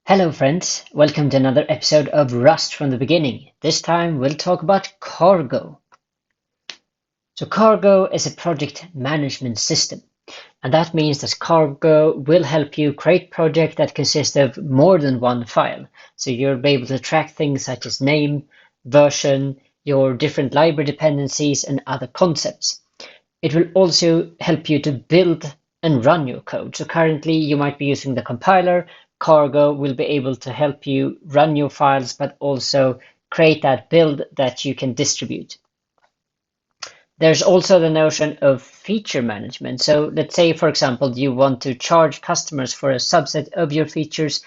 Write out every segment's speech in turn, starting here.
Hello friends, welcome to another episode of Rust from the Beginning. This time we'll talk about Cargo. So Cargo is a project management system, and that means that Cargo will help you create projects that consist of more than one file. So you'll be able to track things such as name, version, your different library dependencies, and other concepts. It will also help you to build and run your code. So currently you might be using the compiler. Cargo will be able to help you run your files, but also create that build that you can distribute. There's also the notion of feature management. So let's say, for example, you want to charge customers for a subset of your features.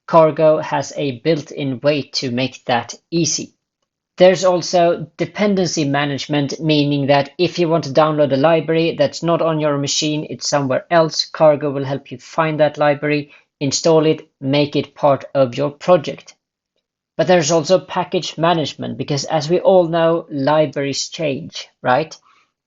Cargo has a built-in way to make that easy. There's also dependency management, meaning that if you want to download a library that's not on your machine, it's somewhere else, Cargo will help you find that library, install it, make it part of your project. But there's also package management, because as we all know, libraries change, right?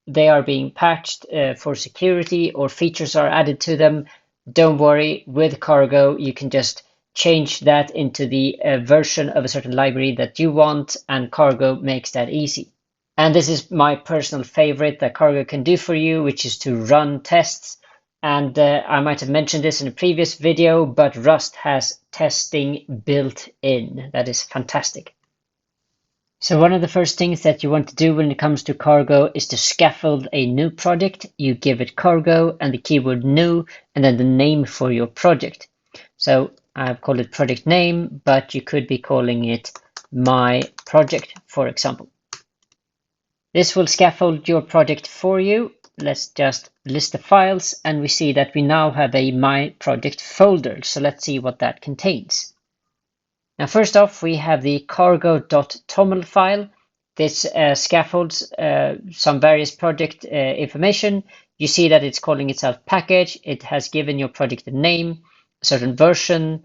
They are being patched for security, or features are added to them. Don't worry, with Cargo, you can just change that into the version of a certain library that you want, and Cargo makes that easy. And this is my personal favorite that Cargo can do for you, which is to run tests. And I might have mentioned this in a previous video, but Rust has testing built in. That is fantastic. So one of the first things that you want to do when it comes to Cargo is to scaffold a new project. You give it Cargo and the keyword new, and then the name for your project. So I've called it project name, but you could be calling it my project, for example. This will scaffold your project for you. Let's just list the files, and we see that we now have a my project folder. So let's see what that contains. Now, first off, we have the cargo.toml file. This scaffolds some various project information. You see that it's calling itself package. It has given your project a name, a certain version,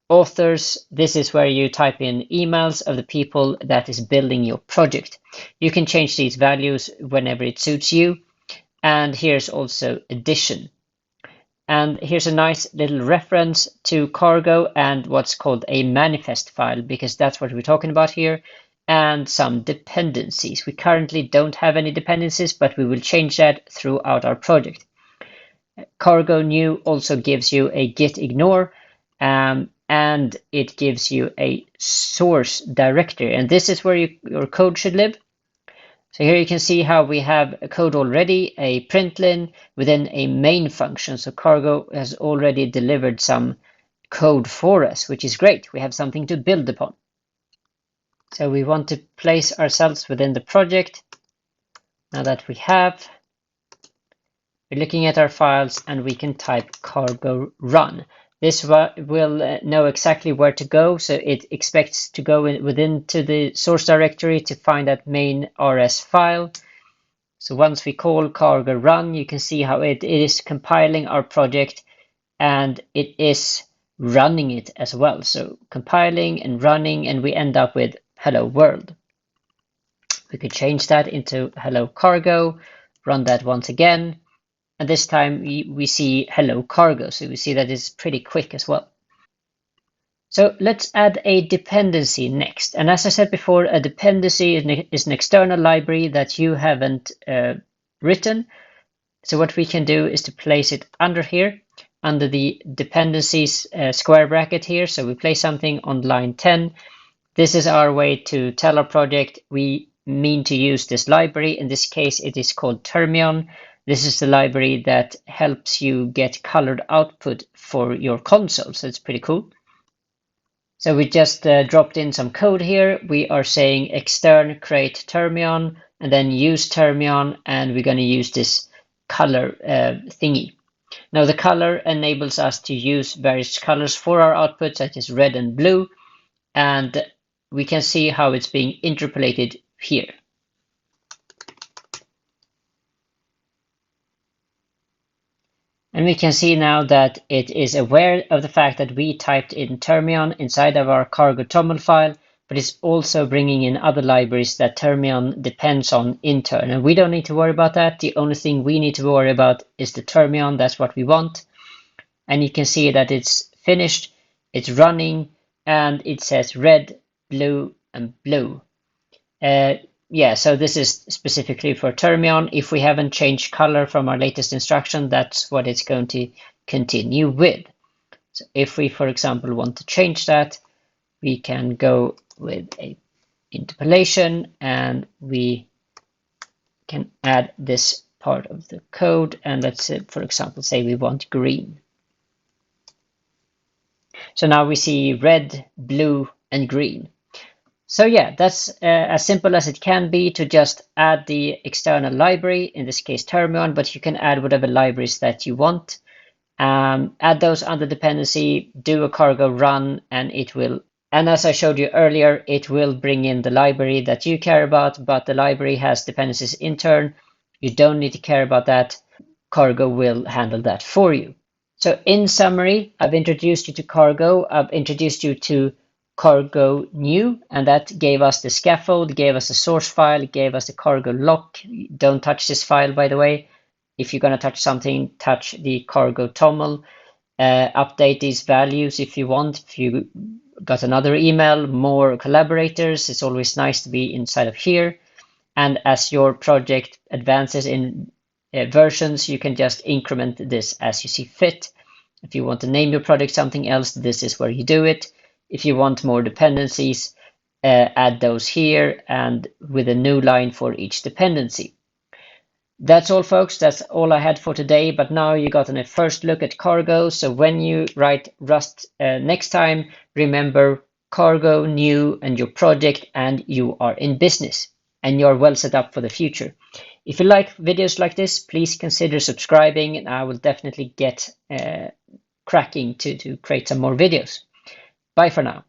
authors. This is where you type in emails of the people that is building your project. You can change these values whenever it suits you. And here's also edition. And here's a nice little reference to Cargo and what's called a manifest file, because that's what we're talking about here, and some dependencies. We currently don't have any dependencies, but we will change that throughout our project. Cargo new also gives you a Git Ignore, and it gives you a source directory, and this is where your code should live. So here you can see how we have a code already, a println within a main function. So Cargo has already delivered some code for us, which is great. We have something to build upon. So we want to place ourselves within the project. Now that we have, we're looking at our files and we can type cargo run. This will know exactly where to go, so it expects to go within to the source directory to find that main rs file. So once we call cargo run, you can see how it is compiling our project, and it is running it as well. So compiling and running, and we end up with hello world. We could change that into hello cargo, run that once again. And this time we see hello cargo, so we see that it's pretty quick as well. So let's add a dependency next. And as I said before, a dependency is an external library that you haven't written. So what we can do is to place it under here, under the dependencies square bracket here. So we place something on line 10. This is our way to tell our project we mean to use this library. In this case, it is called Termion. This is the library that helps you get colored output for your console, so it's pretty cool. So we just dropped in some code here. We are saying extern create Termion and then use Termion, and we're going to use this color thingy. Now the color enables us to use various colors for our output, such as red and blue, and we can see how it's being interpolated here. And we can see now that it is aware of the fact that we typed in Termion inside of our cargo toml file, but it's also bringing in other libraries that Termion depends on in turn. And we don't need to worry about that. The only thing we need to worry about is the Termion. That's what we want. And you can see that it's finished. it's running, and it says red, blue, and blue. Yeah, so this is specifically for Termion. If we haven't changed color from our latest instruction, that's what it's going to continue with. So if we, for example, want to change that, we can go with a interpolation, and we can add this part of the code, and let's for example say we want green. So now we see red, blue, and green. So yeah, that's as simple as it can be to just add the external library, in this case Termion, but you can add whatever libraries that you want. Add those under dependency, do a cargo run, and it will, and as I showed you earlier, it will bring in the library that you care about, but the library has dependencies in turn. You don't need to care about that. Cargo will handle that for you. So in summary, I've introduced you to Cargo. I've introduced you to Cargo new, and that gave us the scaffold, gave us the source file, gave us the cargo lock. Don't touch this file, by the way. If you're going to touch something, touch the cargo Tml. Update these values if you want. If you got another email, more collaborators, it's always nice to be inside of here. And as your project advances in versions, you can just increment this as you see fit. If you want to name your project something else, this is where you do it. If you want more dependencies, add those here, and with a new line for each dependency. That's all, folks. That's all I had for today, but now you got a first look at Cargo. So when you write Rust next time, remember Cargo, new, and your project, and you are in business, and you're well set up for the future. If you like videos like this, please consider subscribing, and I will definitely get cracking to create some more videos. Bye for now.